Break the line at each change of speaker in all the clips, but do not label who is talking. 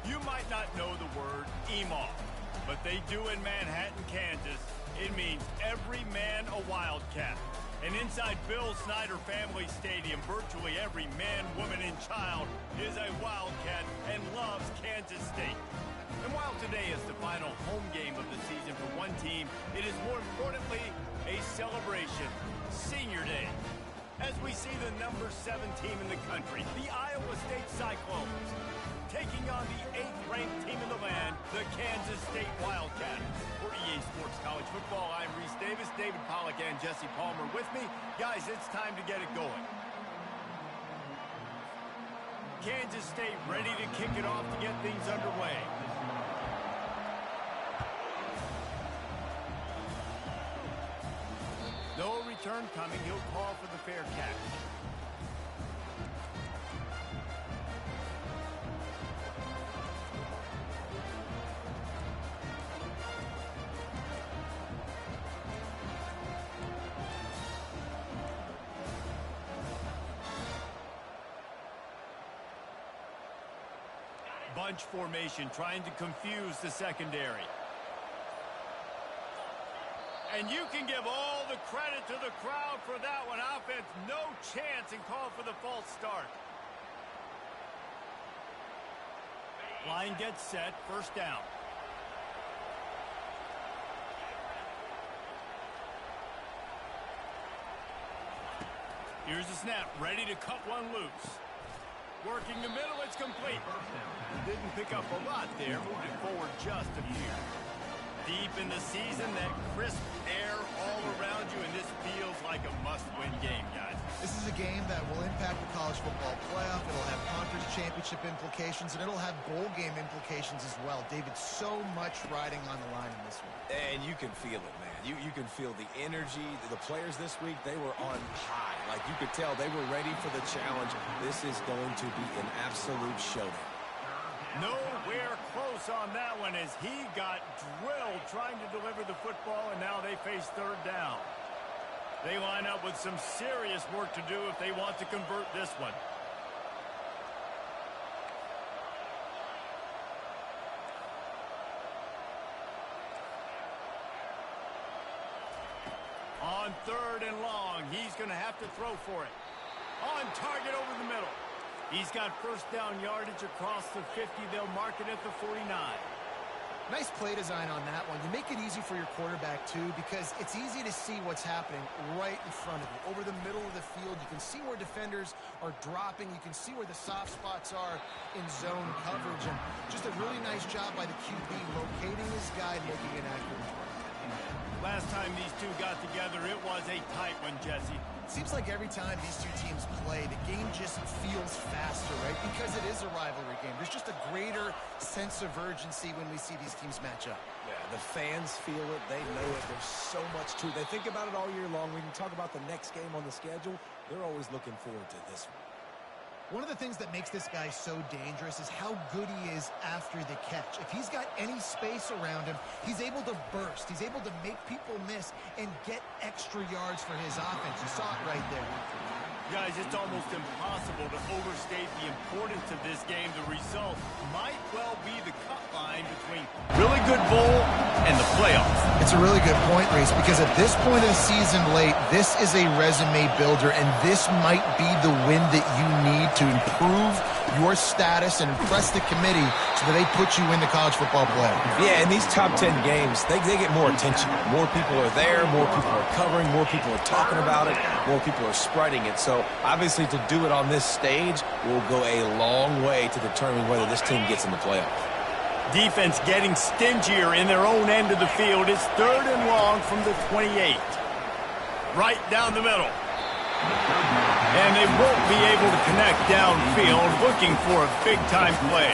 You might not know the word EMAW, but they do in Manhattan, Kansas. It means every man a Wildcat. And inside Bill Snyder Family Stadium, virtually every man, woman, and child is a Wildcat and loves Kansas State. And while today is the final home game of the season for one team, it is more importantly a celebration, Senior Day. As we see the number 7 team in the country, the Iowa State Cyclones, taking on the 8th-ranked team in the land, the Kansas State Wildcats. For EA Sports College Football, I'm Reese Davis, David Pollack, and Jesse Palmer with me. Guys, it's time to get it going. Kansas State ready to kick it off to get things underway. No return coming. He'll call for the fair catch. Bunch formation, trying to confuse the secondary. And you can give all the credit to the crowd for that one. Offense, no chance, and call for the false start. Line gets set, first down. Here's the snap, ready to cut one loose. Working the middle, it's complete. Didn't pick up a lot there, moving forward just a few. Deep in the season, that crisp air all around you, and this feels like a must-win game, guys.
This is a game that will impact the college football playoff. It'll have conference championship implications, and it'll have bowl game implications as well. David, so much riding on the line in this one.
And you can feel it, man. You can feel the energy. The players this week, they were on high. Like, you could tell they were ready for the challenge. This is going to be an absolute showdown.
Nowhere close on that one as he got drilled trying to deliver the football, and now they face third down. They line up with some serious work to do if they want to convert this one. On third and long, he's going to have to throw for it. On target over the middle. He's got first down yardage across the 50. They'll mark it at the 49.
Nice play design on that one. You make it easy for your quarterback, too, because it's easy to see what's happening right in front of you. Over the middle of the field, you can see where defenders are dropping. You can see where the soft spots are in zone coverage. And just a really nice job by the QB locating his guy, making an accurate throw.
Last time these two got together, it was a tight one, Jesse.
Seems like every time these two teams play, the game just feels faster, right? Because it is a rivalry game. There's just a greater sense of urgency when we see these teams match up.
Yeah, the fans feel it. They know it. There's so much to it. They think about it all year long. We can talk about the next game on the schedule. They're always looking forward to this one.
One of the things that makes this guy so dangerous is how good he is after the catch. If he's got any space around him, he's able to burst. He's able to make people miss and get extra yards for his offense. You saw it right there.
Guys, it's almost impossible to overstate the importance of this game. The result might well be the cut line between really good bowl and the playoffs.
It's a really good point, Reese, because at this point of the season late, this is a resume builder, and this might be the win that you need to improve your status and impress the committee so that they put you in the college football playoff.
Yeah, in these top 10 games, they get more attention. More people are there, more people are covering, more people are talking about it, more people are spreading it. So obviously to do it on this stage will go a long way to determine whether this team gets in the playoff.
Defense getting stingier in their own end of the field. It's third and long from the 28. Right down the middle. And they won't be able to connect downfield, looking for a big-time play.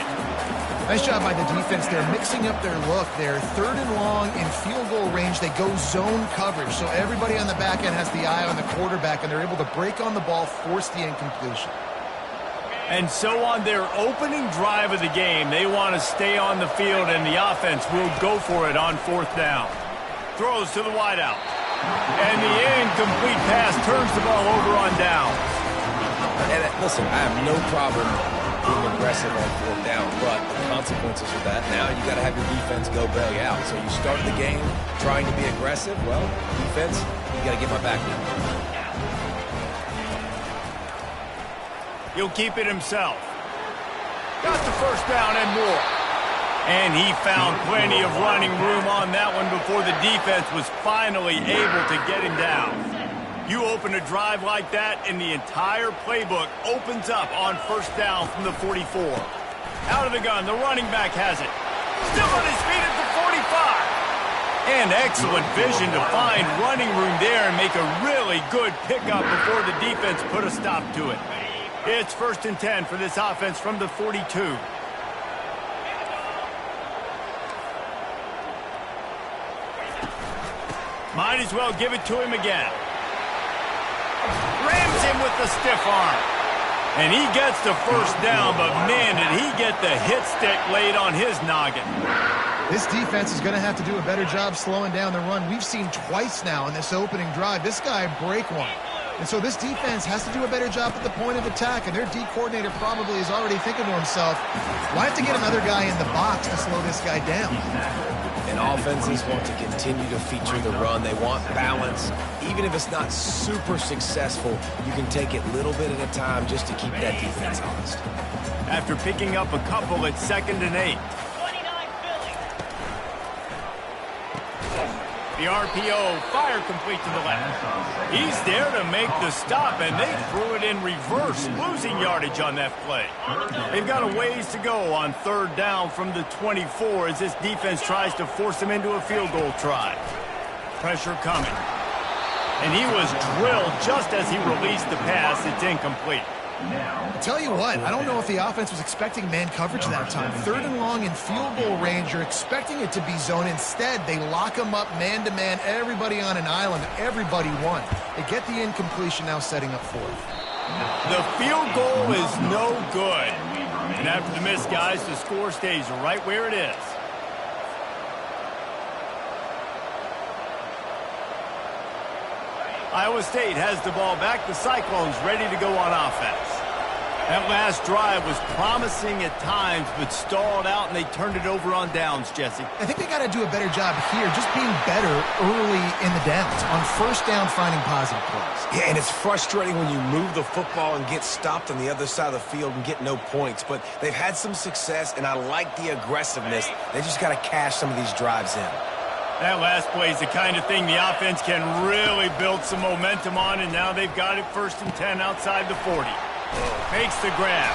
Nice job by the defense there, mixing up their look there. Third and long in field goal range. They go zone coverage, so everybody on the back end has the eye on the quarterback, and they're able to break on the ball, force the incompletion.
And so on their opening drive of the game, they want to stay on the field, and the offense will go for it on fourth down. Throws to the wideout. And the incomplete pass turns the ball over on downs.
And listen, I have no problem being aggressive on fourth down, but the consequences of that, now you got to have your defense go bail you out. So you start the game trying to be aggressive. Well, defense, you got to get my back now.
He'll keep it himself. Got the first down and more. And he found plenty of running room on that one before the defense was finally able to get him down. You open a drive like that, and the entire playbook opens up on first down from the 44. Out of the gun, the running back has it. Still on his feet at the 45. And excellent vision to find running room there and make a really good pickup before the defense put a stop to it. It's 1st and 10 for this offense from the 42. Might as well give it to him again. Rams him with the stiff arm. And he gets the first down, but man, did he get the hit stick laid on his noggin.
This defense is going to have to do a better job slowing down the run. We've seen twice now in this opening drive this guy break one. And so this defense has to do a better job at the point of attack, and their D coordinator probably is already thinking to himself, well, I have to get another guy in the box to slow this guy down.
And offenses want to continue to feature the run. They want balance. Even if it's not super successful, you can take it little bit at a time just to keep that defense honest.
After picking up a couple, it's 2nd and 8. The RPO, fire complete to the left. He's there to make the stop, and they threw it in reverse, losing yardage on that play. They've got a ways to go on 3rd down from the 24 as this defense tries to force them into a field goal try. Pressure coming. And he was drilled just as he released the pass. It's incomplete.
I'll tell you what, I don't know if the offense was expecting man coverage that time. 3rd and long in field goal range, you're expecting it to be zone. Instead, they lock them up man-to-man, everybody on an island, everybody won. They get the incompletion now setting up 4th.
The field goal is no good. And after the miss, guys, the score stays right where it is. Iowa State has the ball back. The Cyclones ready to go on offense. That last drive was promising at times, but stalled out, and they turned it over on downs, Jesse.
I think they got to do a better job here, just being better early in the downs. On 1st down, finding positive plays.
Yeah, and it's frustrating when you move the football and get stopped on the other side of the field and get no points. But they've had some success, and I like the aggressiveness. They just got to cash some of these drives in.
That last play is the kind of thing the offense can really build some momentum on, and now they've got it 1st and 10 outside the 40. Makes the grab.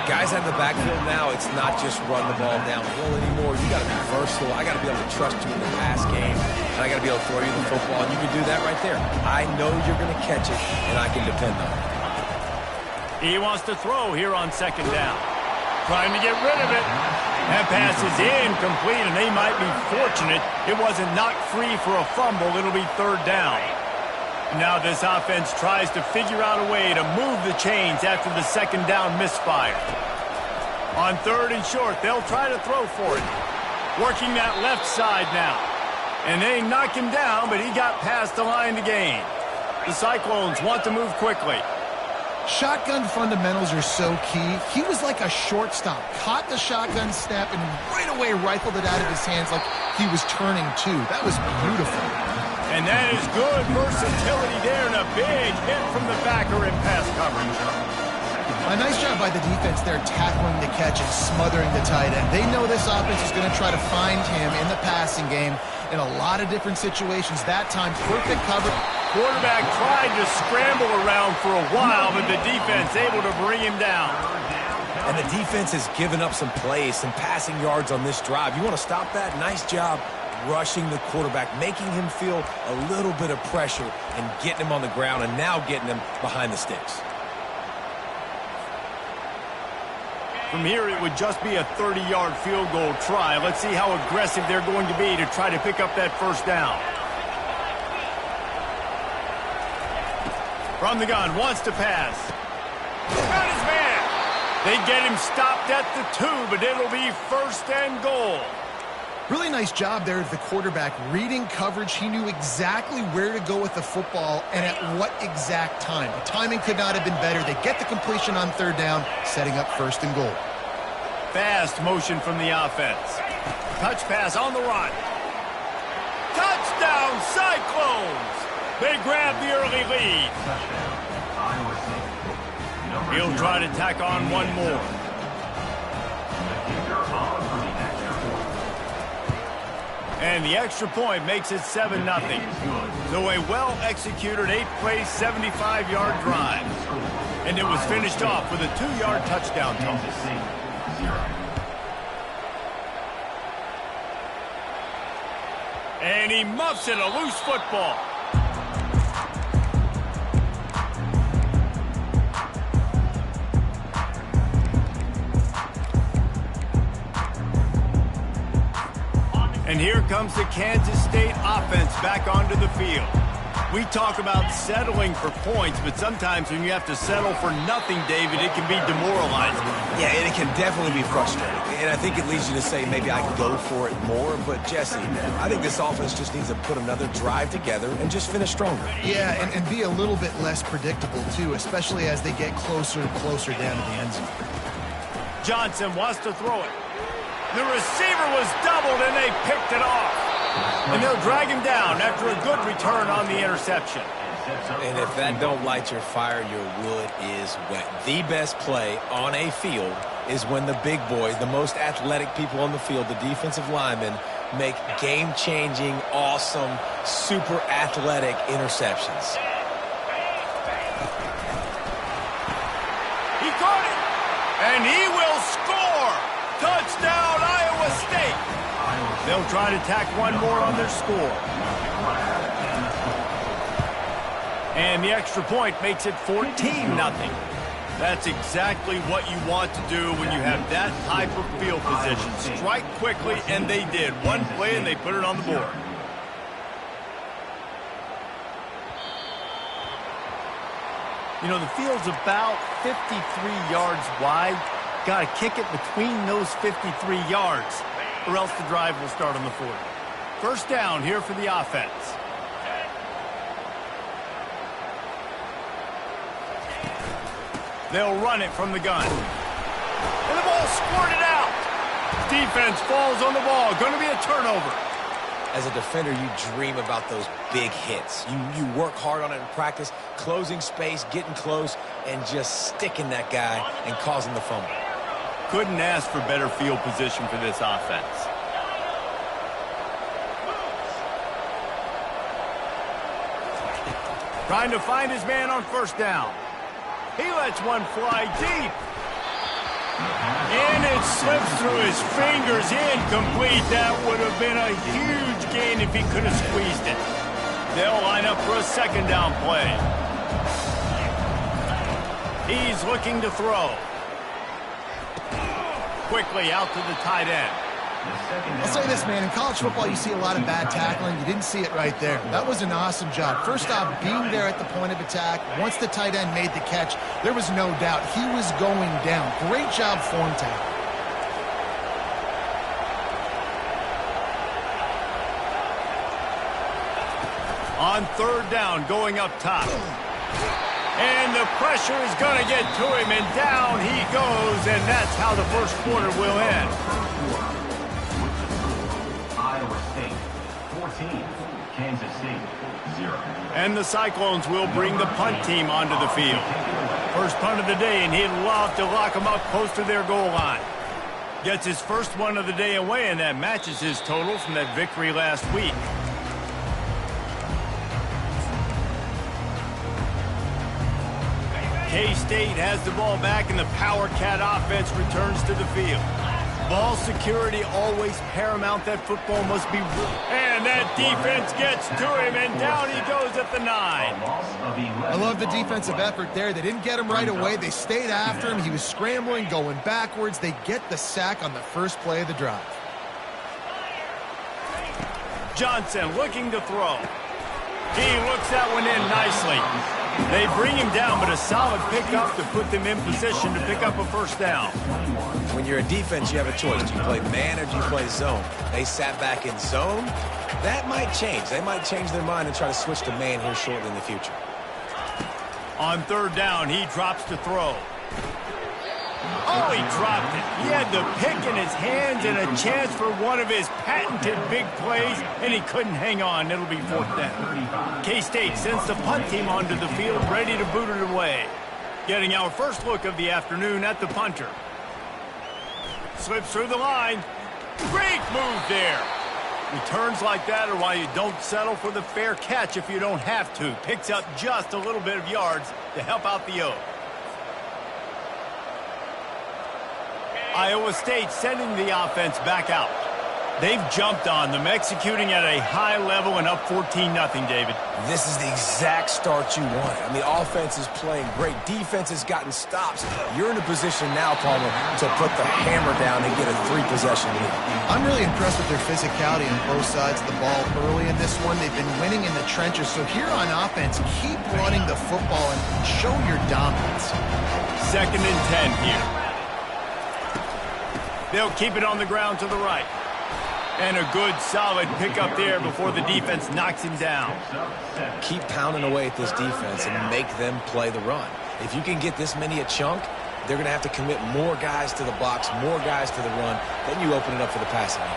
Guys out of the backfield now, it's not just run the ball downhill anymore. You got to be versatile. I got to be able to trust you in the pass game, and I got to be able to throw you the football, and you can do that right there. I know you're going to catch it, and I can depend on it.
He wants to throw here on 2nd down. Trying to get rid of it. That pass is incomplete, and they might be fortunate it wasn't knocked free for a fumble. It'll be 3rd down. Now this offense tries to figure out a way to move the chains after the 2nd down misfire. On 3rd and short, they'll try to throw for it. Working that left side now. And they knock him down, but he got past the line to gain. The Cyclones want to move quickly.
Shotgun fundamentals are so key. He was like a shortstop. Caught the shotgun snap and right away rifled it out of his hands like he was turning two. That was beautiful.
And that is good versatility there, and a big hit from the backer in pass coverage.
A nice job by the defense there tackling the catch and smothering the tight end. They know this offense is going to try to find him in the passing game in a lot of different situations. That time, perfect cover.
Quarterback tried to scramble around for a while, but the defense able to bring him down.
And the defense has given up some plays, some passing yards on this drive. You want to stop that? Nice job rushing the quarterback, making him feel a little bit of pressure and getting him on the ground and now getting him behind the sticks.
From here, it would just be a 30-yard field goal try. Let's see how aggressive they're going to be to try to pick up that 1st down. From the gun, wants to pass. Got his man. They get him stopped at the 2, but it'll be 1st and goal.
Really nice job there of the quarterback reading coverage. He knew exactly where to go with the football and at what exact time. The timing could not have been better. They get the completion on third down, setting up first and goal.
Fast motion from the offense. Touch pass on the run. Touchdown, Cyclones! They grab the early lead. He'll try to tack on one more. And the extra point makes it 7-0. So a well-executed 8-play, 75-yard drive. And it was finished off with a 2-yard touchdown toss. And he muffs it, a loose football. And here comes the Kansas State offense back onto the field. We talk about settling for points, but sometimes when you have to settle for nothing, David, it can be demoralizing.
Yeah, and it can definitely be frustrating. And I think it leads you to say maybe I can go for it more. But, Jesse, I think this offense just needs to put another drive together and just finish stronger.
Yeah, and be a little bit less predictable, too, especially as they get closer and closer down to the end zone.
Johnson wants to throw it. The receiver was doubled, and they picked it off. And they'll drag him down after a good return on the interception.
And if that don't light your fire, your wood is wet. The best play on a field is when the big boys, the most athletic people on the field, the defensive linemen, make game-changing, awesome, super athletic interceptions.
He caught it, and he will score. Touchdown, Iowa State. They'll try to tack one more on their score. And the extra point makes it 14-0. That's exactly what you want to do when you have that type of field position. Strike quickly, and they did. One play, and they put it on the board. You know, the field's about 53 yards wide. Got to kick it between those 53 yards, or else the drive will start on the 40. First down here for the offense. They'll run it from the gun. And the ball squirted out. Defense falls on the ball. Going to be a turnover.
As a defender, you dream about those big hits. You work hard on it in practice, closing space, getting close, and just sticking that guy and causing the fumble.
Couldn't ask for better field position for this offense. Trying to find his man on first down. He lets one fly deep. And it slips through his fingers. Incomplete. That would have been a huge gain if he could have squeezed it. They'll line up for a second down play. He's looking to throw. Quickly out to the tight end.
I'll say this, man. In college football, you see a lot of bad tackling. You didn't see it right there. That was an awesome job. First off, being there at the point of attack. Once the tight end made the catch, there was no doubt he was going down. Great job form tackle.
On third down, going up top. And the pressure is going to get to him, and down he goes, and that's how the first quarter will end.
Iowa State 14, Kansas State 0.
And the Cyclones will bring the punt team onto the field. First punt of the day, and he'd love to lock them up close to their goal line. Gets his first one of the day away, and that matches his total from that victory last week. K-State has the ball back, and the Power Cat offense returns to the field. Ball security always paramount. That football must be... And that defense gets to him, and down he goes at the 9.
I love the defensive effort there. They didn't get him right away. They stayed after him. He was scrambling, going backwards. They get the sack on the first play of the drive.
Johnson looking to throw. He looks that one in nicely. They bring him down, but a solid pickup to put them in position to pick up a first down.
When you're a defense, you have a choice. Do you play man or do you play zone? They sat back in zone. That might change. They might change their mind and try to switch to man here shortly in the future.
On third down, he drops to throw. Oh, he dropped it. He had the pick in his hands and a chance for one of his patented big plays, and he couldn't hang on. It'll be fourth down. K-State sends the punt team onto the field, ready to boot it away. Getting our first look of the afternoon at the punter. Slips through the line. Great move there. Returns like that are why you don't settle for the fair catch if you don't have to. Picks up just a little bit of yards to help out the O. Iowa State sending the offense back out. They've jumped on them, executing at a high level and up 14-0, David.
This is the exact start you wanted. I mean, offense is playing great. Defense has gotten stops. You're in a position now, Palmer, to put the hammer down and get a 3-possession lead.
I'm really impressed with their physicality on both sides of the ball early in this one. They've been winning in the trenches. So here on offense, keep running the football and show your dominance.
2nd and 10 here. They'll keep it on the ground to the right. And a good, solid pickup there before the defense knocks him down.
Keep pounding away at this defense and make them play the run. If you can get this many a chunk, they're going to have to commit more guys to the box, more guys to the run. Then you open it up for the passing game.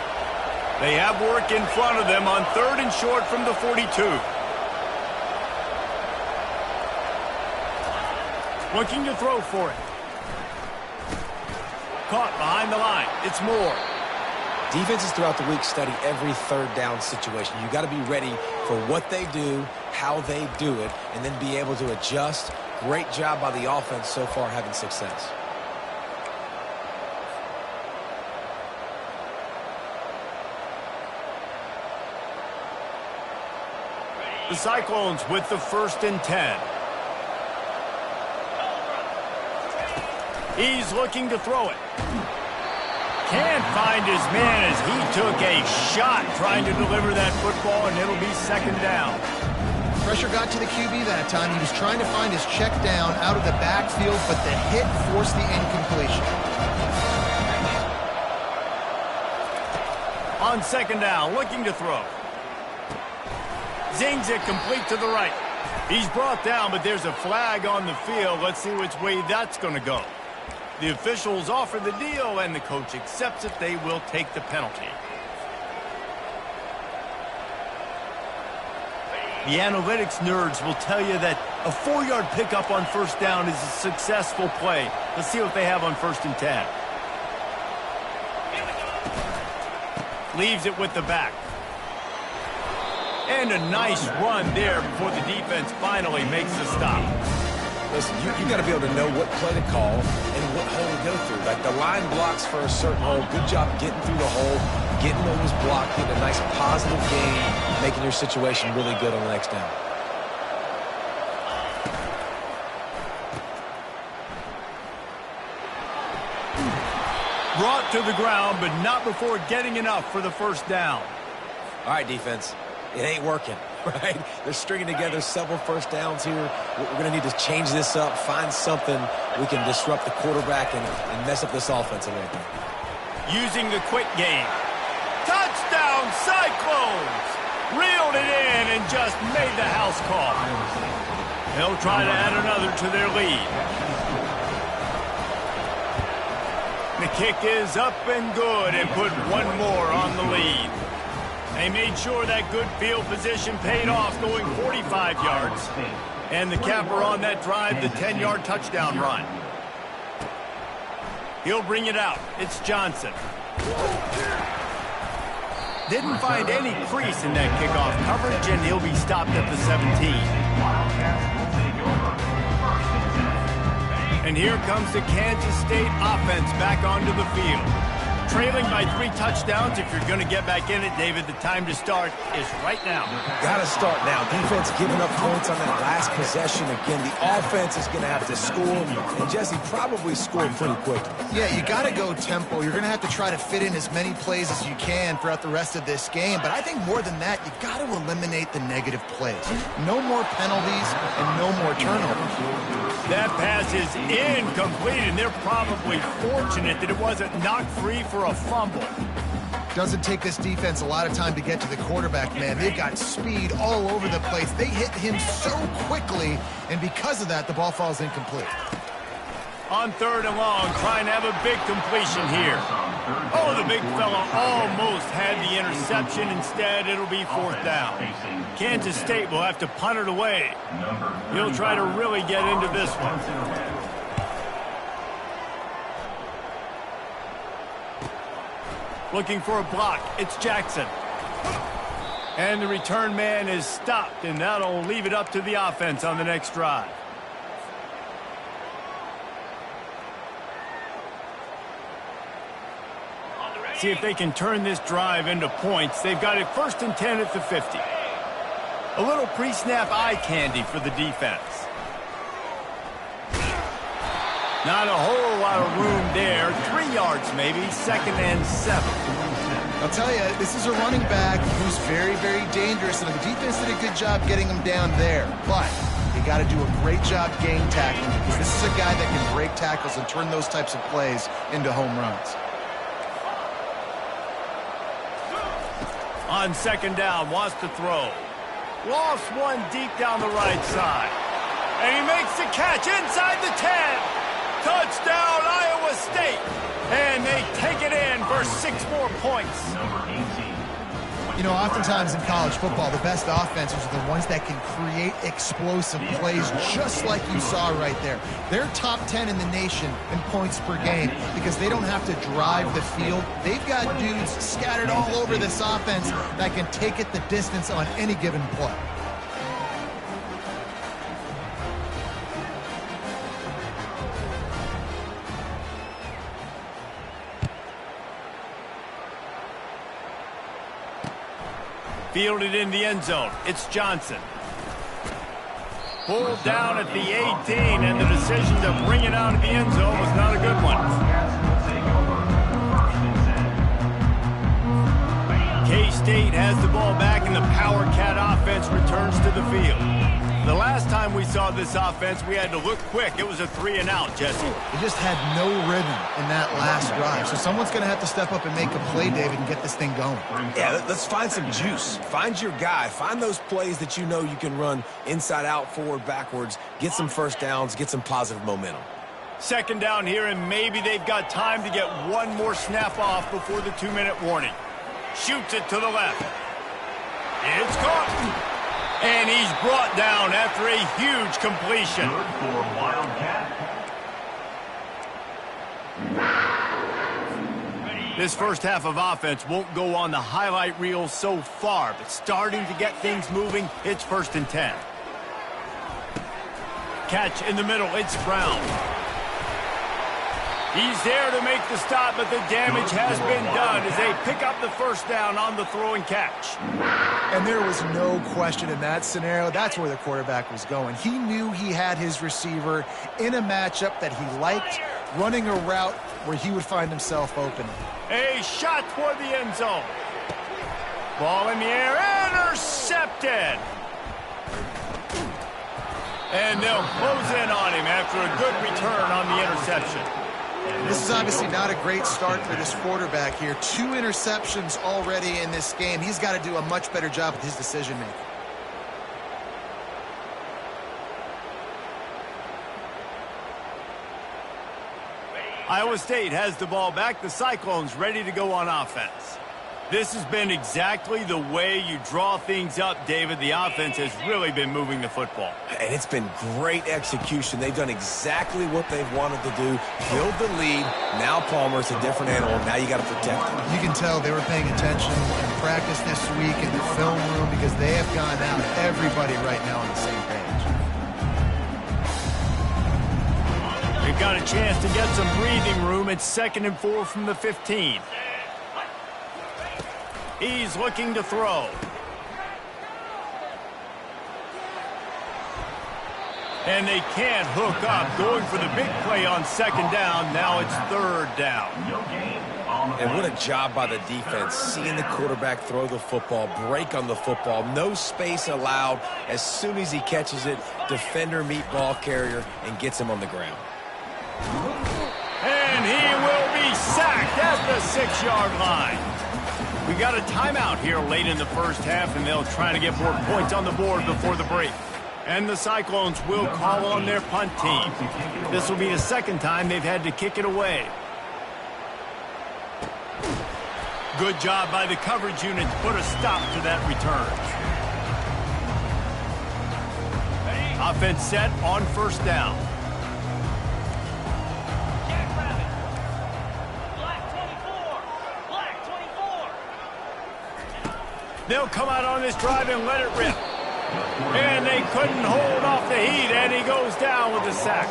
They have work in front of them on 3rd and short from the 42. Looking to throw for it. Caught behind the line. It's Moore.
Defenses throughout the week study every third down situation. You got to be ready for what they do, how they do it, and then be able to adjust. Great job by the offense so far having success.
The Cyclones with the 1st and 10. He's looking to throw it. Can't find his man as he took a shot trying to deliver that football, and it'll be 2nd down.
Pressure got to the QB that time. He was trying to find his check down out of the backfield, but the hit forced the incompletion.
On 2nd down, looking to throw. Zings it complete to the right. He's brought down, but there's a flag on the field. Let's see which way that's going to go. The officials offer the deal, and the coach accepts it. They will take the penalty. The analytics nerds will tell you that a 4-yard pickup on 1st down is a successful play. Let's see what they have on 1st and 10. Leaves it with the back. And a nice run there before the defense finally makes the stop.
Listen, you got to be able to know what play to call and what hole to go through. Like the line blocks for a certain hole. Good job getting through the hole, getting what was blocked, getting a nice positive gain, making your situation really good on the next down.
Brought to the ground, but not before getting enough for the 1st down.
All right, defense. It ain't working, right? They're stringing together several 1st downs here. We're going to need to change this up, find something we can disrupt the quarterback and mess up this offense a little bit.
Using the quick game. Touchdown, Cyclones! Reeled it in and just made the house call. They'll try to add another to their lead. The kick is up and good and put one more on the lead. They made sure that good field position paid off, going 45 yards. And the capper on that drive, the 10-yard touchdown run. He'll bring it out. It's Johnson. Didn't find any crease in that kickoff coverage, and he'll be stopped at the 17. And here comes the Kansas State offense back onto the field. Trailing by 3 touchdowns, if you're going to get back in it, David, the time to start is right now.
Got to start now. Defense giving up points on that last possession. Again, the offense is going to have to score, and Jesse probably scored pretty quickly.
Yeah, you got to go tempo. You're going to have to try to fit in as many plays as you can throughout the rest of this game. But I think more than that, you got to eliminate the negative plays. No more penalties and no more turnovers.
That pass is incomplete, and they're probably fortunate that it wasn't knocked free for a fumble.
Doesn't take this defense a lot of time to get to the quarterback, man. They've got speed all over the place. They hit him so quickly, and because of that, the ball falls incomplete.
On 3rd and long, trying to have a big completion here. Oh, the big fella almost had the interception. Instead, it'll be 4th down. Kansas State will have to punt it away. He'll try to really get into this one. Looking for a block. It's Jackson. And the return man is stopped, and that'll leave it up to the offense on the next drive. See if they can turn this drive into points. They've got it 1st and 10 at the 50. A little pre-snap eye candy for the defense. Not a whole lot of room there. 3 yards maybe, 2nd and 7.
I'll tell you, this is a running back who's very, very dangerous, and the defense did a good job getting him down there. But you got to do a great job game tackling, because this is a guy that can break tackles and turn those types of plays into home runs.
On 2nd down, wants to throw. Lost one deep down the right side. And he makes the catch inside the 10. Touchdown, Iowa State. And they take it in for 6 more points.
Number 18.
You know, oftentimes in college football, the best offenses are the ones that can create explosive plays, just like you saw right there. They're top 10 in the nation in points per game because they don't have to drive the field. They've got dudes scattered all over this offense that can take it the distance on any given play.
Fielded in the end zone. It's Johnson. Pulled down at the 18, and the decision to bring it out of the end zone was not a good one. K-State has the ball back, and the Power Cat offense returns to the field. The last time we saw this offense, we had to look quick. It was a 3-and-out, Jesse.
They just had no rhythm in that last drive. So someone's going to have to step up and make a play, David, and get this thing going.
Yeah, let's find some juice. Find your guy. Find those plays that you know you can run inside out, forward, backwards. Get some first downs. Get some positive momentum.
2nd down here, and maybe they've got time to get one more snap off before the 2-minute warning. Shoots it to the left. It's caught. And he's brought down after a huge completion.
Good for Wildcat.
This first half of offense won't go on the highlight reel so far, but starting to get things moving, it's 1st and 10. Catch in the middle, it's Brown. He's there to make the stop, but the damage has been done as they pick up the 1st down on the throw and catch.
And there was no question in that scenario. That's where the quarterback was going. He knew he had his receiver in a matchup that he liked, running a route where he would find himself open.
A shot toward the end zone. Ball in the air, intercepted. And they'll close in on him after a good return on the interception.
This is obviously not a great start for this quarterback here. 2 interceptions already in this game. He's got to do a much better job with his decision-making.
Iowa State has the ball back. The Cyclones ready to go on offense. This has been exactly the way you draw things up, David. The offense has really been moving the football.
And it's been great execution. They've done exactly what they've wanted to do. Build the lead. Now Palmer's a different animal. Now you got to protect him.
You can tell they were paying attention in practice this week in the film room because they have gone out. Everybody right now on the same page.
They've got a chance to get some breathing room. It's 2nd and 4 from the 15. He's looking to throw. And they can't hook up. Going for the big play on 2nd down. Now it's 3rd down.
And what a job by the defense, seeing the quarterback throw the football, break on the football, no space allowed. As soon as he catches it, defender meet ball carrier and gets him on the ground.
And he will be sacked at the 6-yard line. We got a timeout here late in the first half, and they'll try to get more points on the board before the break. And the Cyclones will call on their punt team. This will be the 2nd time they've had to kick it away. Good job by the coverage unit to put a stop to that return. Offense set on 1st down. They'll come out on this drive and let it rip. And they couldn't hold off the heat, and he goes down with a sack.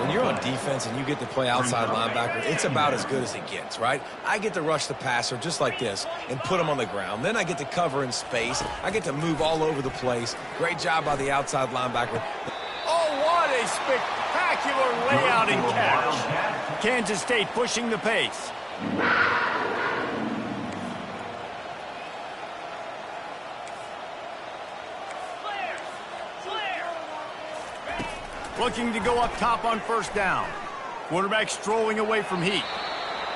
When you're on defense and you get to play outside linebacker, it's about as good as it gets, right? I get to rush the passer just like this and put him on the ground. Then I get to cover in space. I get to move all over the place. Great job by the outside linebacker.
Oh, what a spectacular layout and catch. Kansas State pushing the pace. Looking to go up top on 1st down. Quarterback strolling away from heat.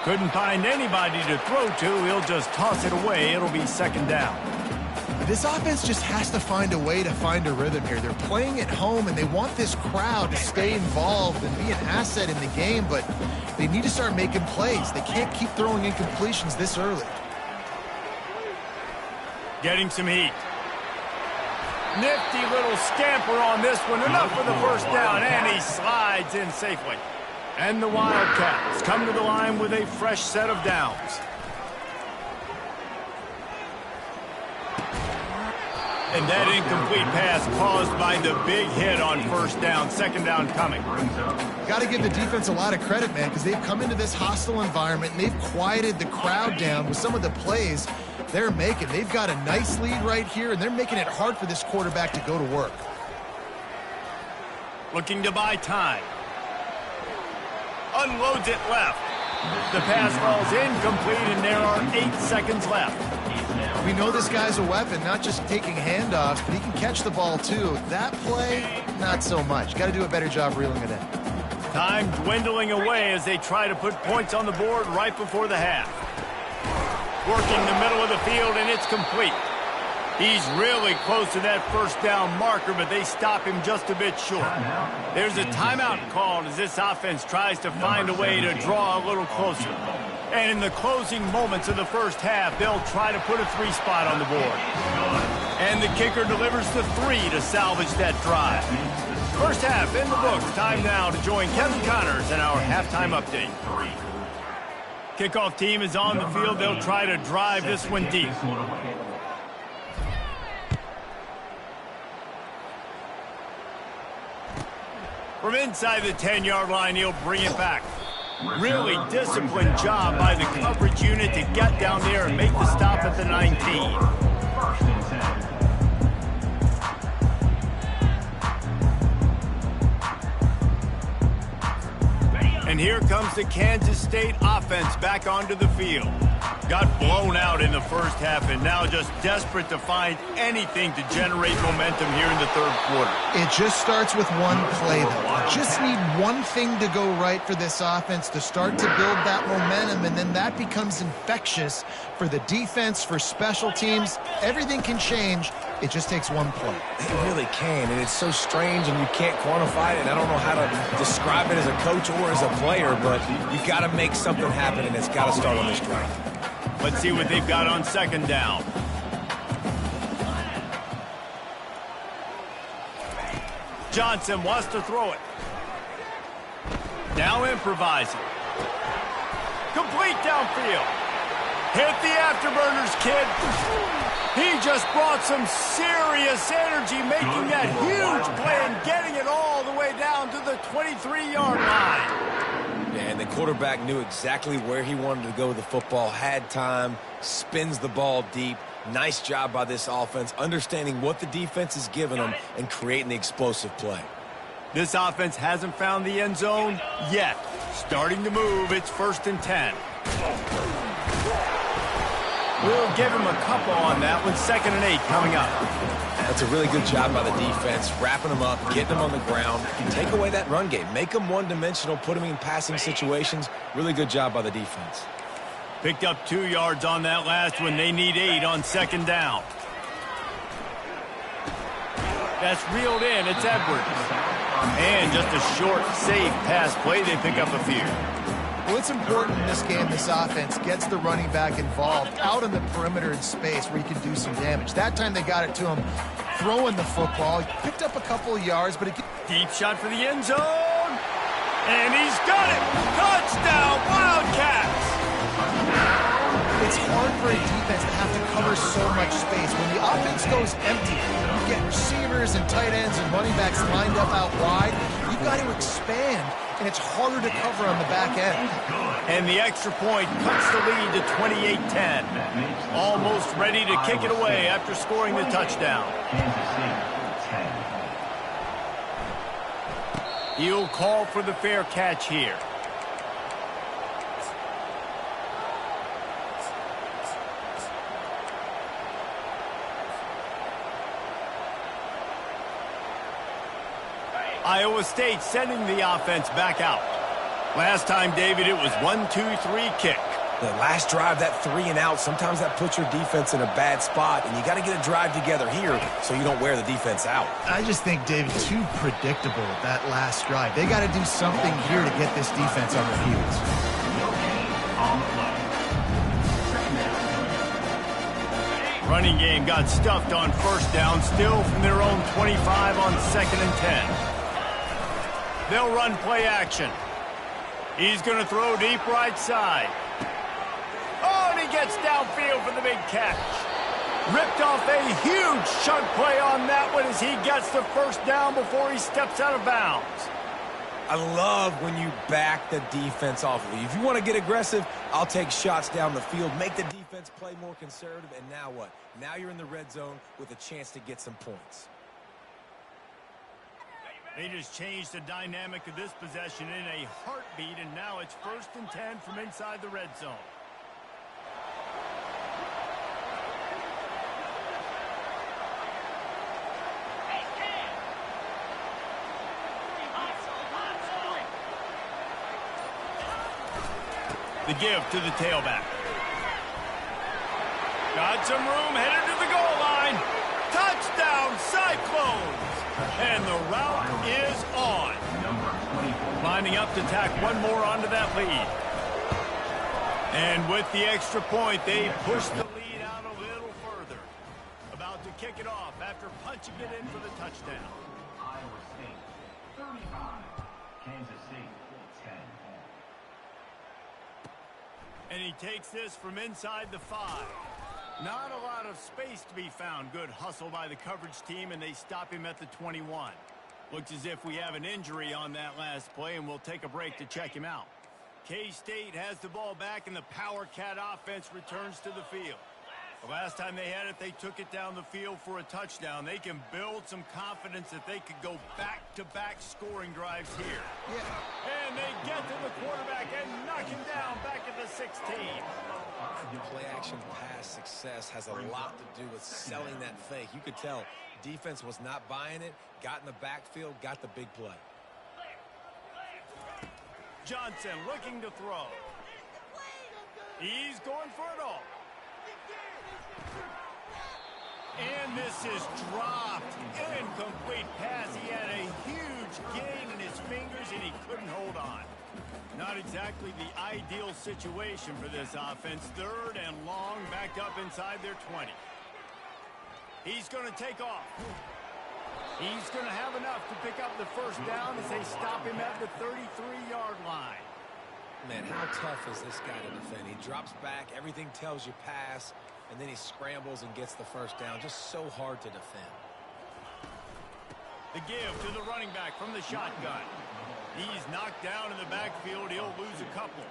Couldn't find anybody to throw to. He'll just toss it away. It'll be 2nd down.
This offense just has to find a way to find a rhythm here. They're playing at home, and they want this crowd to stay involved and be an asset in the game, but they need to start making plays. They can't keep throwing incompletions this early.
Getting some heat. Nifty little scamper on this one. Enough for the 1st down, and he slides in safely. And the Wildcats come to the line with a fresh set of downs. And that incomplete pass caused by the big hit on 1st down. 2nd down coming.
Got to give the defense a lot of credit, man, because they've come into this hostile environment, and they've quieted the crowd down with some of the plays they're making. They've got a nice lead right here, and they're making it hard for this quarterback to go to work.
Looking to buy time. Unloads it left. The pass falls incomplete, and there are 8 seconds left.
We know this guy's a weapon, not just taking handoffs, but he can catch the ball too. That play, not so much. Got to do a better job reeling it in.
Time dwindling away as they try to put points on the board right before the half. Working the middle of the field, and it's complete. He's really close to that 1st down marker, but they stop him just a bit short. There's a timeout called as this offense tries to find a way to draw a little closer. And in the closing moments of the first half, they'll try to put a 3 spot on the board. And the kicker delivers the 3 to salvage that drive. First half in the books. Time now to join Kevin Connors in our halftime update. Kickoff team is on the field. They'll try to drive this one deep. From inside the 10-yard line, he'll bring it back. Really disciplined job by the coverage unit to get down there and make the stop at the 19.
1st and 10.
And here comes the Kansas State offense back onto the field. Got blown out in the first half and now just desperate to find anything to generate momentum here in the 3rd quarter.
It just starts with one play, though. Just need one thing to go right for this offense to start to build that momentum, and then that becomes infectious for the defense, for special teams. Everything can change. It just takes one play.
It really can, and it's so strange, and you can't quantify it, and I don't know how to describe it as a coach or as a player, but you've got to make something happen, and it's got to start on this drive.
Let's see what they've got on 2nd down. Johnson wants to throw it. Now improvising. Complete downfield. Hit the afterburners, kid. He just brought some serious energy, making that huge play and getting it all the way way down to the 23-yard line.
Yeah, and the quarterback knew exactly where he wanted to go with the football, had time, spins the ball deep. Nice job by this offense, understanding what the defense is giving them and creating the explosive play.
This offense hasn't found the end zone yet. Starting to move, it's 1st and 10. We'll give him a couple on that one. 2nd and 8 coming up.
That's a really good job by the defense, wrapping them up, getting them on the ground. Take away that run game. Make them one-dimensional, put them in passing situations. Really good job by the defense.
Picked up 2 yards on that last one. They need 8 on 2nd down. That's reeled in. It's Edwards. And just a short, safe pass play. They pick up a few.
Well, it's important in this game this offense gets the running back involved out in the perimeter in space where he can do some damage. That time they got it to him throwing the football. He picked up a couple of yards, but it...
Deep shot for the end zone. And he's got it. Touchdown, Wildcats.
It's hard for a defense to have to cover so much space. When the offense goes empty, you get receivers and tight ends and running backs lined up out wide. You've got to expand, and it's harder to cover on the back end.
And the extra point cuts the lead to 28-10. Almost ready to kick it away after scoring the touchdown. He'll call for the fair catch here. Iowa State sending the offense back out. Last time, David, it was 1-2-3 kick.
The last drive, that 3 and out, sometimes that puts your defense in a bad spot, and you got to get a drive together here so you don't wear the defense out.
I just think, David, too predictable that last drive. They got to do something here to get this defense on their heels.
Running game got stuffed on 1st down, still from their own 25 on 2nd and 10. They'll run play action. He's going to throw deep right side. Oh, and he gets downfield for the big catch. Ripped off a huge chunk play on that one as he gets the 1st down before he steps out of bounds.
I love when you back the defense off of you. If you want to get aggressive, I'll take shots down the field, make the defense play more conservative, and now what? Now you're in the red zone with a chance to get some points.
They just changed the dynamic of this possession in a heartbeat, and now it's 1st and 10 from inside the red zone. The give to the tailback. Got some room, headed to the goal line. Touchdown, Cyclones! And the route is on. Lining up to tack one more onto that lead. And with the extra point, they push the lead out a little further. About to kick it off after punching it in for the touchdown.
Iowa State 35, Kansas State 10.
And he takes this from inside the 5. Not a lot of space to be found. Good hustle by the coverage team, and they stop him at the 21. Looks as if we have an injury on that last play, and we'll take a break to check him out. K-State has the ball back, and the Power Cat offense returns to the field. The last time they had it, they took it down the field for a touchdown. They can build some confidence that they could go back-to-back scoring drives here. Yeah. And they get to the quarterback and knock him down back at the 16.
Play-action pass success has a lot to do with selling that fake. You could tell defense was not buying it, got in the backfield, got the big play.
Johnson looking to throw. He's going for it all. And this is dropped. Incomplete pass. He had a huge gain in his fingers, and he couldn't hold on. Not exactly the ideal situation for this offense. 3rd and long, backed up inside their 20. He's going to take off. He's going to have enough to pick up the 1st down as they stop him at the 33-yard line.
Man, how tough is this guy to defend? He drops back, everything tells you pass, and then he scrambles and gets the 1st down. Just so hard to defend.
The give to the running back from the shotgun. He's knocked down in the backfield. He'll lose a couple.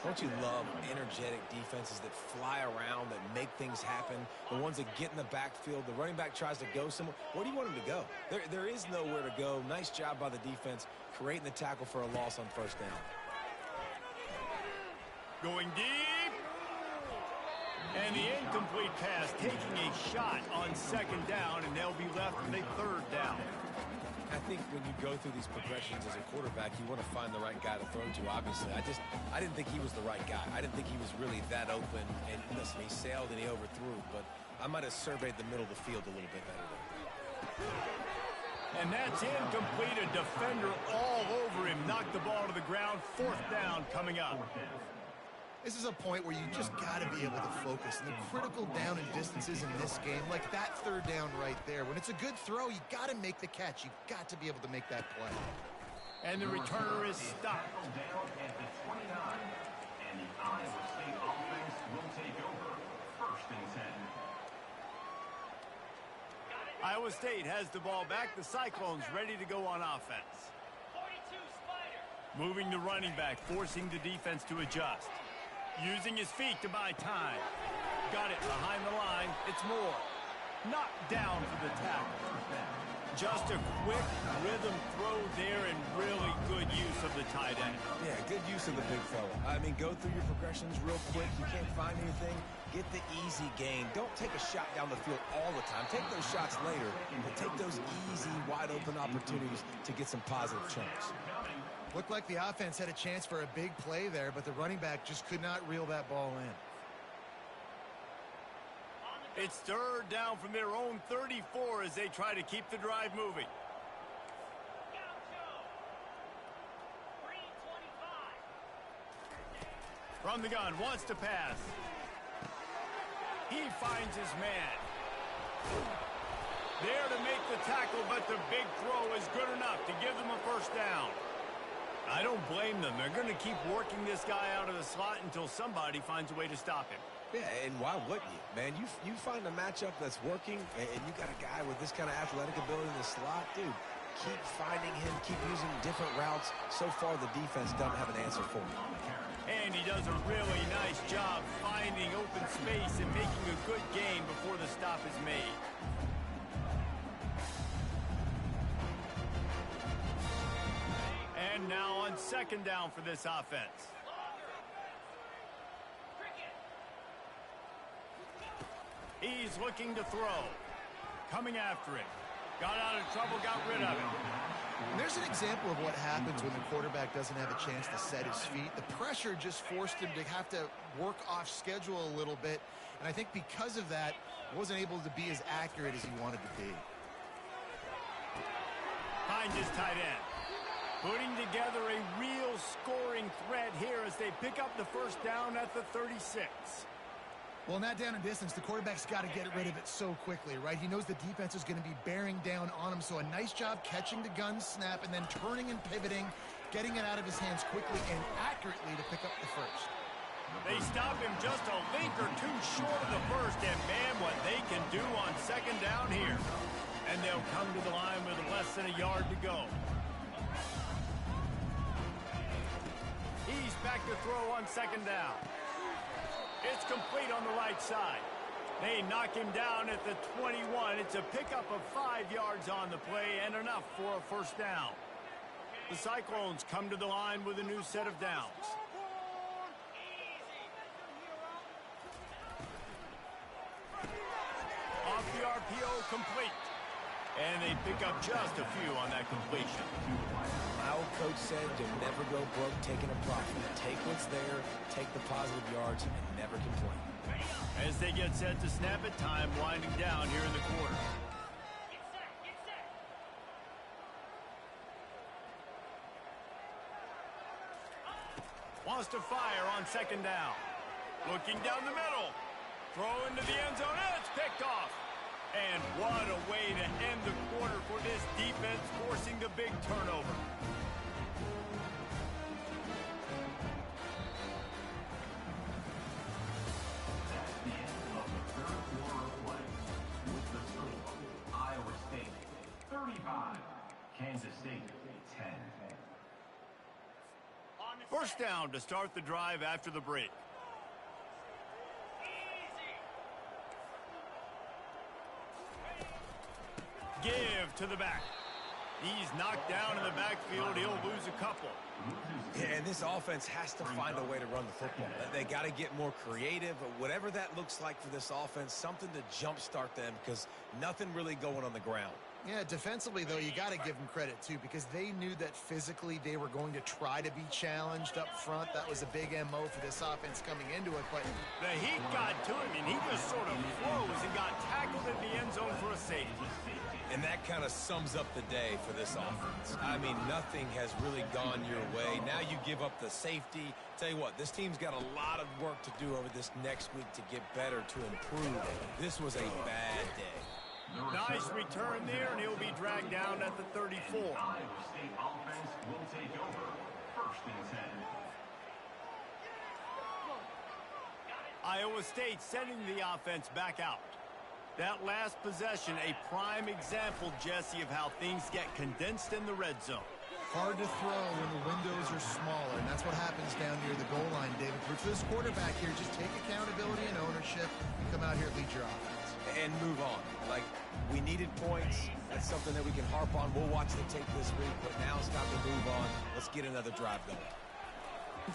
Don't you love energetic defenses that fly around, that make things happen? The ones that get in the backfield. The running back tries to go somewhere. Where do you want him to go? There is nowhere to go. Nice job by the defense creating the tackle for a loss on first down.
Going deep. And the incomplete pass taking a shot on second down, and they'll be left with a third down.
I think when you go through these progressions as a quarterback, you want to find the right guy to throw to, obviously. I didn't think he was the right guy. I didn't think he was really that open. And listen, he sailed and he overthrew, but I might have surveyed the middle of the field a little bit better there.
And that's incomplete. A defender all over him. Knocked the ball to the ground. Fourth down coming up.
This is a point where you just got to be able to focus. And the critical down and distances in this game, like that third down right there. When it's a good throw, you got to make the catch. You've got to be able to make that play.
And the returner is stopped.
Down at the 29. And the Iowa State offense will take over. First and 10.
Iowa State has the ball back. The Cyclones ready to go on offense.
42 Spider.
Moving the running back, forcing the defense to adjust. Using his feet to buy time. Got it behind the line. It's Moore. Knocked down for the tackle. Just a quick rhythm throw there and really good use of the tight end.
Yeah, good use of the big fella. I mean, go through your progressions real quick. You can't find anything. Get the easy gain. Don't take a shot down the field all the time. Take those shots later, but take those easy, wide-open opportunities to get some positive chunks.
Looked like the offense had a chance for a big play there, but the running back just could not reel that ball in.
It's third down from their own 34 as they try to keep the drive moving. From the gun, wants to pass. He finds his man. There to make the tackle, but the big throw is good enough to give them a first down. I don't blame them. They're going to keep working this guy out of the slot until somebody finds a way to stop him.
Yeah, and why wouldn't you, man? You find a matchup that's working, and you got a guy with this kind of athletic ability in the slot, dude. Keep finding him, keep using different routes. So far, the defense doesn't have an answer for him.
And he does a really nice job finding open space and making a good gain before the stop is made. And now on second down for this offense. He's looking to throw. Coming after him. Got out of trouble, got rid of it.
And there's an example of what happens when the quarterback doesn't have a chance to set his feet. The pressure just forced him to have to work off schedule a little bit. And I think because of that, wasn't able to be as accurate as he wanted to be.
Find his tight end. Putting together a real scoring threat here as they pick up the first down at the 36.
Well, in that down and distance, the quarterback's got to get rid of it so quickly, right? He knows the defense is going to be bearing down on him, so a nice job catching the gun snap and then turning and pivoting, getting it out of his hands quickly and accurately to pick up the first.
They stop him just a link or two short of the first, and man, what they can do on second down here. And they'll come to the line with less than a yard to go. He's back to throw on second down. It's complete on the right side. They knock him down at the 21. It's a pickup of 5 yards on the play and enough for a first down. The Cyclones come to the line with a new set of downs. Off the RPO, complete. And they pick up just a few on that completion.
My old coach said you'll never go broke taking a profit. Take what's there, take the positive yards, and never complain.
As they get set to snap it, time winding down here in the quarter.
Get set.
Wants to fire on second down. Looking down the middle. Throw into the end zone, and it's picked off. And what a way to end the quarter for this defense, forcing the big turnover.
That's the end of the third quarter of play. With the score, Iowa State 35,
First down to start the drive after the break. Give to the back. He's knocked down in the backfield. He'll lose a couple.
Yeah, and this offense has to find a way to run the football. They got to get more creative. Whatever that looks like for this offense, something to jumpstart them because nothing really going on the ground.
Yeah, defensively, though, you got to give them credit, too, because they knew that physically they were going to try to be challenged up front. That was a big MO for this offense coming into it. But
the heat got to him, and he just sort of froze and got tackled in the end zone for a safety.
And that kind of sums up the day for this offense. I mean, nothing has really gone your way. Now you give up the safety. Tell you what, this team's got a lot of work to do over this next week to get better, to improve. This was a bad day.
Nice return there, and he'll be dragged down at the 34.
Iowa State offense will take over. First and 10.
Iowa State sending the offense back out. That last possession, a prime example, Jesse, of how things get condensed in the red zone.
hard to throw when the windows are smaller, and that's what happens down near the goal line, David. But for this quarterback here, just take accountability and ownership and come out here and lead your offense.
And move on. Like, we needed points. That's something that we can harp on. We'll watch the tape this week, but now it's time to move on. Let's get another drive going.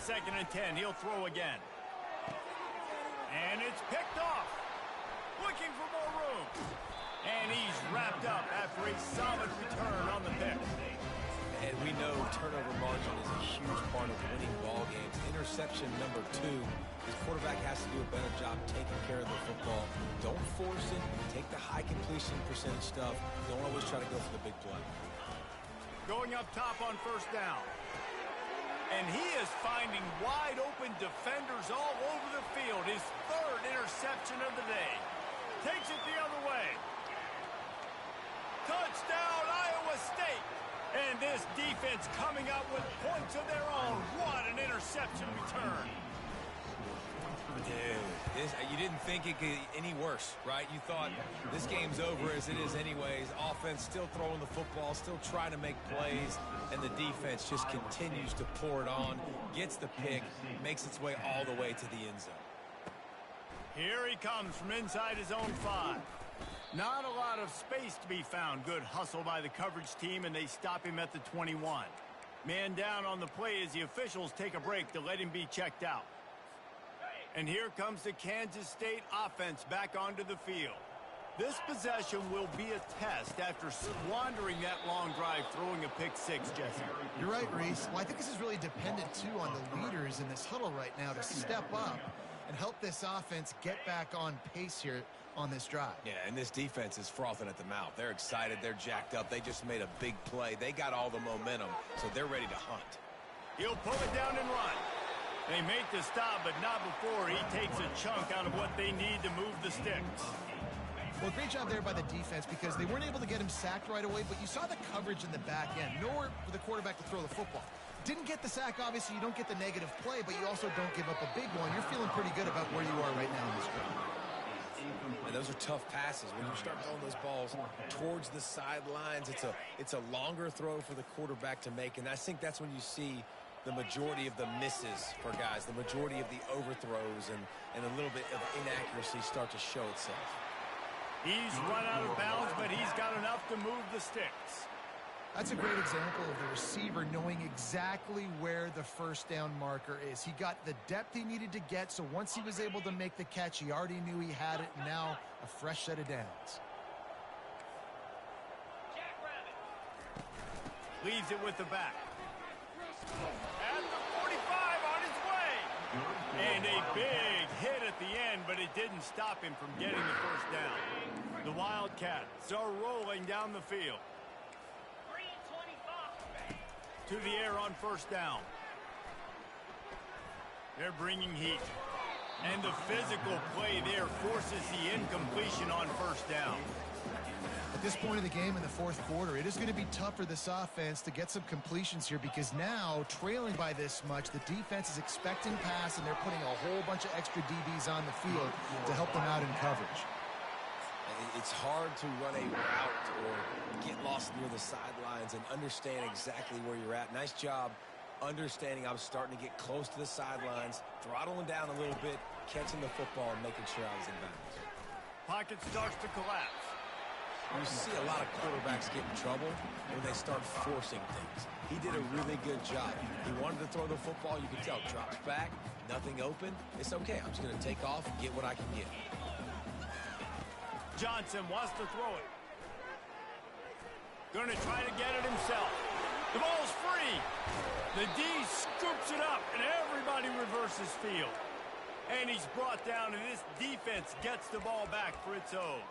2nd and 10, he'll throw again. And it's picked off. Looking for more room. And he's wrapped up after a solid return on the pick.
And we know turnover margin is a huge part of winning ball games. Interception number 2. His quarterback has to do a better job taking care of the football. Don't force it. Take the high completion percentage stuff. Don't always try to go for the big play.
Going up top on 1st down. And he is finding wide open defenders all over the field. His 3rd interception of the day. Takes it the other way. Touchdown, Iowa State. And this defense coming up with points of their own. What an interception return.
Dude, you didn't think it could get any worse, right? You thought this game's over as it is anyways. Offense still throwing the football, still trying to make plays, and the defense just continues to pour it on, gets the pick, makes its way all the way to the end zone.
Here he comes from inside his own 5. Not a lot of space to be found. Good hustle by the coverage team, and they stop him at the 21. Man down on the play as the officials take a break to let him be checked out. And here comes the Kansas State offense back onto the field. This possession will be a test after squandering that long drive, throwing a pick 6, Jesse.
You're right, Reese. Well, I think this is really dependent, too, on the leaders in this huddle right now to step up and help this offense get back on pace here on this drive.
Yeah, and this defense is frothing at the mouth. They're excited. They're jacked up. They just made a big play. They got all the momentum, so they're ready to hunt.
He'll pull it down and run. They make the stop, but not before he takes a chunk out of what they need to move the sticks.
Well, great job there by the defense because they weren't able to get him sacked right away, but you saw the coverage in the back end. Nowhere for the quarterback to throw the football. Didn't get the sack, obviously. You don't get the negative play, but you also don't give up a big one. You're feeling pretty good about where you are right now in this game.
And those are tough passes. When you start throwing those balls towards the sidelines, it's a longer throw for the quarterback to make, and I think that's when you see the majority of the misses for guys, the majority of the overthrows and a little bit of inaccuracy start to show itself.
He's run out of bounds, but he's got enough to move the sticks.
That's a great example of the receiver knowing exactly where the 1st down marker is. He got the depth he needed to get, so once he was able to make the catch, he already knew he had it, and now a fresh set of downs.
Leaves it with the back. At the 45 on his way. And a big hit at the end, but it didn't stop him from getting the 1st down. The Wildcats are rolling down the field. To the air on 1st down. They're bringing heat. And the physical play there forces the incompletion on 1st down.
At this point of the game in the 4th quarter, it is going to be tough for this offense to get some completions here because now, trailing by this much, the defense is expecting pass, and they're putting a whole bunch of extra DBs on the field to help them out in coverage.
It's hard to run a route or get lost near the sidelines and understand exactly where you're at. Nice job understanding I was starting to get close to the sidelines, throttling down a little bit, catching the football and making sure I was in bounds.
Pocket starts to collapse.
You see a lot of quarterbacks get in trouble when they start forcing things. He did a really good job. He wanted to throw the football. You can tell, drops back, nothing open. It's okay. I'm just going to take off and get what I can get.
Johnson wants to throw it. Going to try to get it himself. The ball's free. The D scoops it up, and everybody reverses field. And he's brought down, and this defense gets the ball back for its own.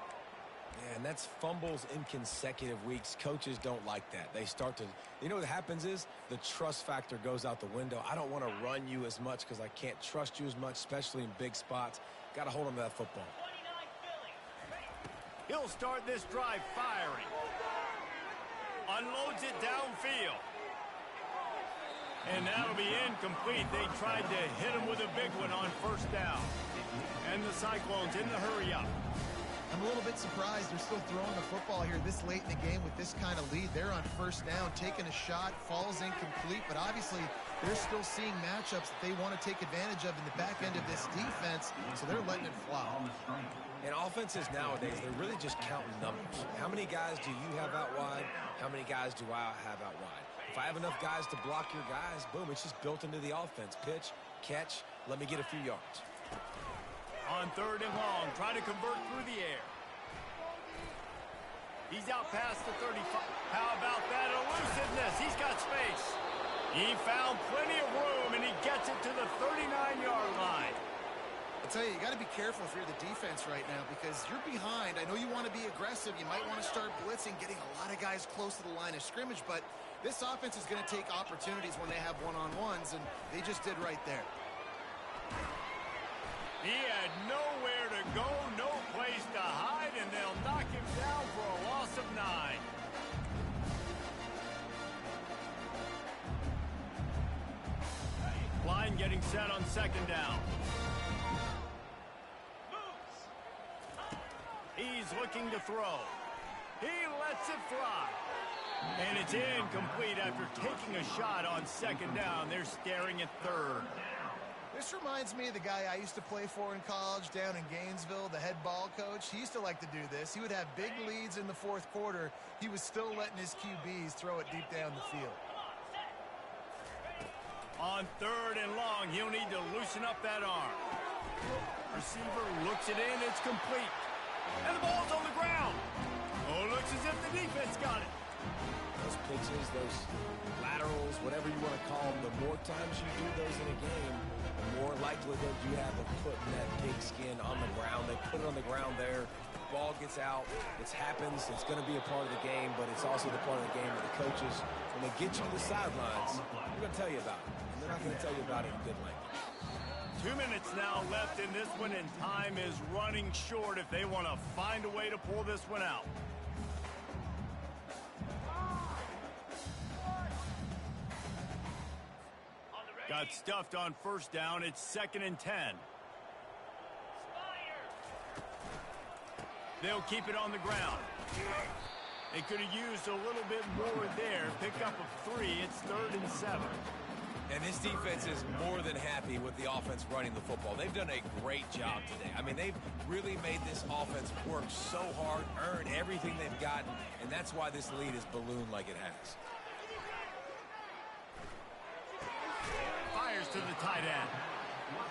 Yeah, and that's fumbles in consecutive weeks. Coaches don't like that. They start to, you know what happens is the trust factor goes out the window. I don't want to run you as much because I can't trust you as much, especially in big spots. Got to hold on to that football.
29 Philly.
He'll start this drive firing. Unloads it downfield. And that'll be incomplete. They tried to hit him with a big one on first down. And the Cyclones in the hurry up.
I'm a little bit surprised they're still throwing the football here this late in the game with this kind of lead. They're on first down, taking a shot, falls incomplete, but obviously they're still seeing matchups that they want to take advantage of in the back end of this defense, so they're letting it fly.
And offenses nowadays, they're really just counting numbers. How many guys do you have out wide? How many guys do I have out wide? If I have enough guys to block your guys, boom, it's just built into the offense. Pitch, catch, let me get a few yards.
On third and long, try to convert through the air. He's out past the 35. How about that elusiveness? He's got space. He found plenty of room, and he gets it to the 39-yard line.
I tell you, you got to be careful if you're the defense right now because you're behind. I know you want to be aggressive. You might want to start blitzing, getting a lot of guys close to the line of scrimmage, but this offense is going to take opportunities when they have one-on-ones, and they just did right there.
He had nowhere to go, no place to hide, and they'll knock him down for a loss of 9. Line getting set on second down. He's looking to throw. He lets it fly. And it's incomplete after taking a shot on second down. They're staring at third.
This reminds me of the guy I used to play for in college down in Gainesville, the head ball coach. He used to like to do this. He would have big leads in the fourth quarter. He was still letting his QBs throw it deep down the field.
On third and long, he'll need to loosen up that arm. Receiver looks it in. It's complete. And the ball's on the ground. Oh, it looks as if the defense got it.
Those pitches, those laterals, whatever you want to call them, the more times you do those in a game, the more likelihood you have of putting that pigskin on the ground. They put it on the ground there. Ball gets out. It happens. It's going to be a part of the game, but it's also the part of the game that the coaches, when they get you to the sidelines, they're going to tell you about it. And they're not going to tell you about it in good language.
2 minutes now left in this one, and time is running short if they want to find a way to pull this one out. Got stuffed on first down. It's 2nd and 10. They'll keep it on the ground. They could have used a little bit more there. Pick up a 3. It's 3rd and 7.
And this defense is more than happy with the offense running the football. They've done a great job today. I mean, they've really made this offense work so hard, earn everything they've gotten, and that's why this lead is ballooned like it has.
Fires to the tight end.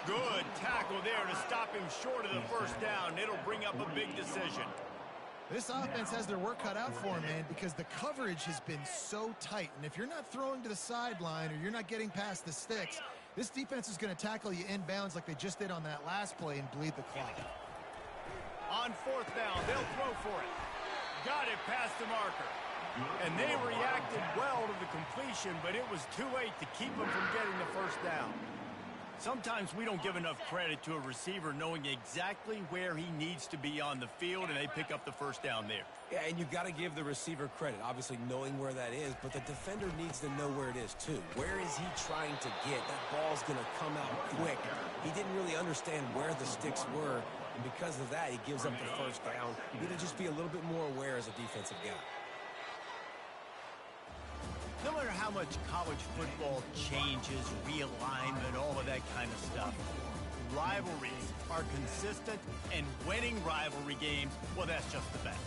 Good tackle there to stop him short of the first down. It'll bring up a big decision.
This offense has their work cut out for them, man, because the coverage has been so tight. And if you're not throwing to the sideline or you're not getting past the sticks, this defense is going to tackle you inbounds like they just did on that last play and bleed the clock.
On fourth down, they'll throw for it. Got it past the marker. And they reacted well to the completion, but it was too late to keep them from getting the first down. Sometimes we don't give enough credit to a receiver knowing exactly where he needs to be on the field, and they pick up the first down there.
Yeah, and you've got to give the receiver credit, obviously knowing where that is, but the defender needs to know where it is too. Where is he trying to get? That ball's going to come out quick. He didn't really understand where the sticks were, and because of that, he gives up the first down. You need to just be a little bit more aware as a defensive guy.
No matter how how much college football changes, realignment, all of that kind of stuff. Rivalries are consistent, and winning rivalry games, well, that's just the best.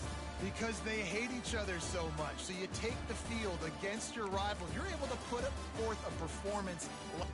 Because they hate each other so much. So you take the field against your rival. You're able to put forth a performance like